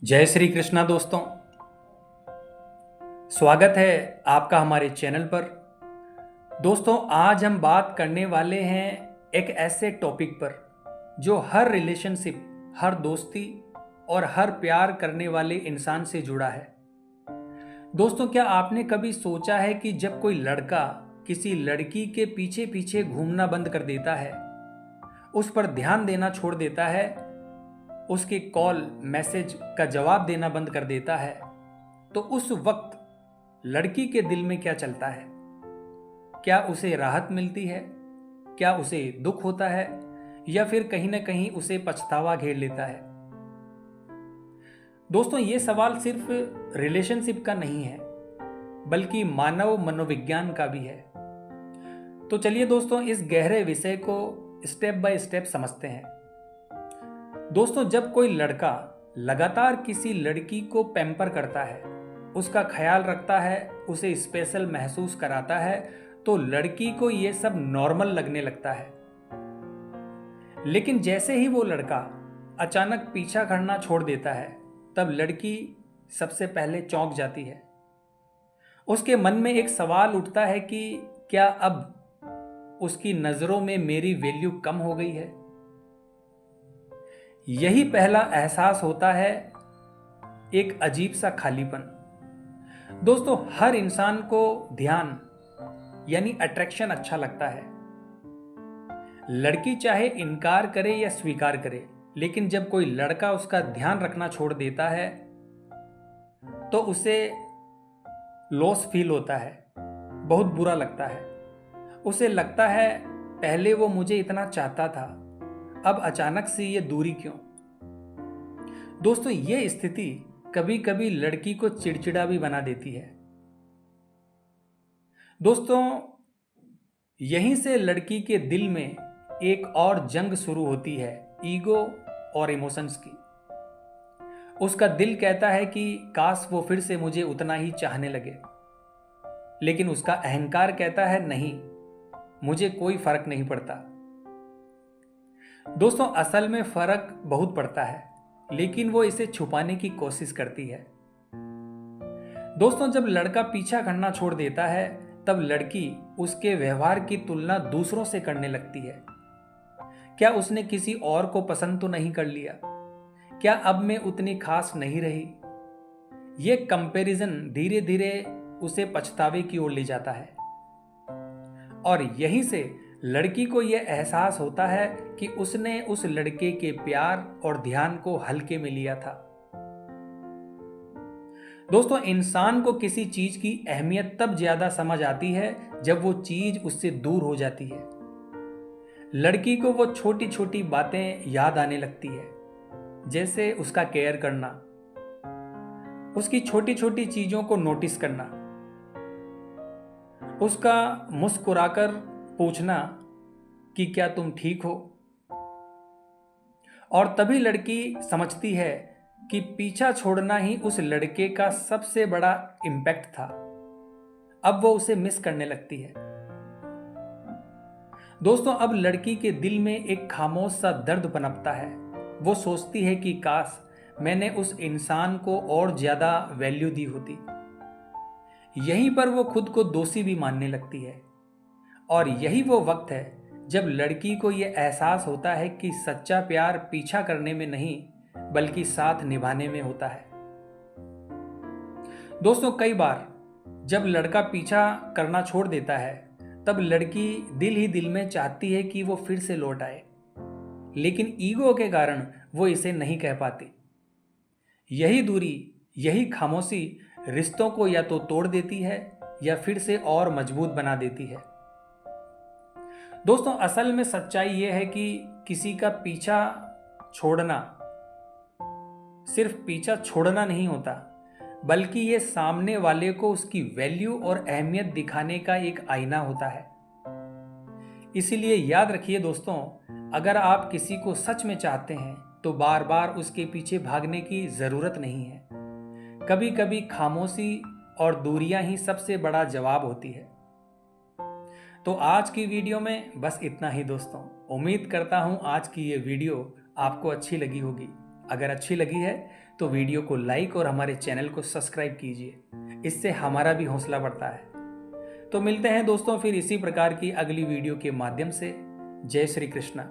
जय श्री कृष्णा दोस्तों। स्वागत है आपका हमारे चैनल पर। दोस्तों, आज हम बात करने वाले हैं एक ऐसे टॉपिक पर जो हर रिलेशनशिप, हर दोस्ती और हर प्यार करने वाले इंसान से जुड़ा है। दोस्तों, क्या आपने कभी सोचा है कि जब कोई लड़का किसी लड़की के पीछे पीछे घूमना बंद कर देता है, उस पर ध्यान देना छोड़ देता है, उसके कॉल मैसेज का जवाब देना बंद कर देता है, तो उस वक्त लड़की के दिल में क्या चलता है? क्या उसे राहत मिलती है? क्या उसे दुख होता है? या फिर कहीं ना कहीं उसे पछतावा घेर लेता है? दोस्तों, ये सवाल सिर्फ रिलेशनशिप का नहीं है, बल्कि मानव मनोविज्ञान का भी है। तो चलिए दोस्तों, इस गहरे विषय को स्टेप बाय स्टेप समझते हैं। दोस्तों, जब कोई लड़का लगातार किसी लड़की को पैम्पर करता है, उसका ख्याल रखता है, उसे स्पेशल महसूस कराता है, तो लड़की को यह सब नॉर्मल लगने लगता है। लेकिन जैसे ही वो लड़का अचानक पीछा करना छोड़ देता है, तब लड़की सबसे पहले चौंक जाती है। उसके मन में एक सवाल उठता है कि क्या अब उसकी नजरों में मेरी वैल्यू कम हो गई है? यही पहला एहसास होता है, एक अजीब सा खालीपन। दोस्तों, हर इंसान को ध्यान यानी अट्रैक्शन अच्छा लगता है। लड़की चाहे इनकार करे या स्वीकार करे, लेकिन जब कोई लड़का उसका ध्यान रखना छोड़ देता है तो उसे लॉस फील होता है, बहुत बुरा लगता है। उसे लगता है पहले वो मुझे इतना चाहता था, अब अचानक से ये दूरी क्यों? दोस्तों, ये स्थिति कभी कभी लड़की को चिड़चिड़ा भी बना देती है। दोस्तों, यहीं से लड़की के दिल में एक और जंग शुरू होती है, ईगो और इमोशंस की। उसका दिल कहता है कि काश वो फिर से मुझे उतना ही चाहने लगे, लेकिन उसका अहंकार कहता है नहीं, मुझे कोई फर्क नहीं पड़ता। दोस्तों, असल में फर्क बहुत पड़ता है, लेकिन वो इसे छुपाने की कोशिश करती है। दोस्तों, जब लड़का पीछा करना छोड़ देता है, तब लड़की उसके व्यवहार की तुलना दूसरों से करने लगती है। क्या उसने किसी और को पसंद तो नहीं कर लिया? क्या अब मैं उतनी खास नहीं रही? ये कंपैरिजन धीरे धीरे उसे पछतावे की ओर ले जाता है, और यहीं से लड़की को यह एहसास होता है कि उसने उस लड़के के प्यार और ध्यान को हल्के में लिया था। दोस्तों, इंसान को किसी चीज की अहमियत तब ज्यादा समझ आती है जब वो चीज उससे दूर हो जाती है। लड़की को वो छोटी छोटी बातें याद आने लगती है, जैसे उसका केयर करना, उसकी छोटी छोटी चीजों को नोटिस करना, उसका मुस्कुराकर पूछना कि क्या तुम ठीक हो। और तभी लड़की समझती है कि पीछा छोड़ना ही उस लड़के का सबसे बड़ा इम्पैक्ट था। अब वो उसे मिस करने लगती है। दोस्तों, अब लड़की के दिल में एक खामोश सा दर्द पनपता है। वो सोचती है कि काश मैंने उस इंसान को और ज्यादा वैल्यू दी होती। यहीं पर वो खुद को दोषी भी मानने लगती है। और यही वो वक्त है जब लड़की को यह एहसास होता है कि सच्चा प्यार पीछा करने में नहीं, बल्कि साथ निभाने में होता है। दोस्तों, कई बार जब लड़का पीछा करना छोड़ देता है, तब लड़की दिल ही दिल में चाहती है कि वो फिर से लौट आए, लेकिन ईगो के कारण वो इसे नहीं कह पाती। यही दूरी, यही खामोशी रिश्तों को या तो तोड़ देती है या फिर से और मजबूत बना देती है। दोस्तों, असल में सच्चाई यह है कि किसी का पीछा छोड़ना सिर्फ पीछा छोड़ना नहीं होता, बल्कि ये सामने वाले को उसकी वैल्यू और अहमियत दिखाने का एक आईना होता है। इसीलिए याद रखिए दोस्तों, अगर आप किसी को सच में चाहते हैं तो बार बार उसके पीछे भागने की जरूरत नहीं है। कभी कभी खामोशी और दूरियां ही सबसे बड़ा जवाब होती है। तो आज की वीडियो में बस इतना ही दोस्तों। उम्मीद करता हूं आज की ये वीडियो आपको अच्छी लगी होगी। अगर अच्छी लगी है तो वीडियो को लाइक और हमारे चैनल को सब्सक्राइब कीजिए, इससे हमारा भी हौसला बढ़ता है। तो मिलते हैं दोस्तों फिर इसी प्रकार की अगली वीडियो के माध्यम से। जय श्री कृष्णा।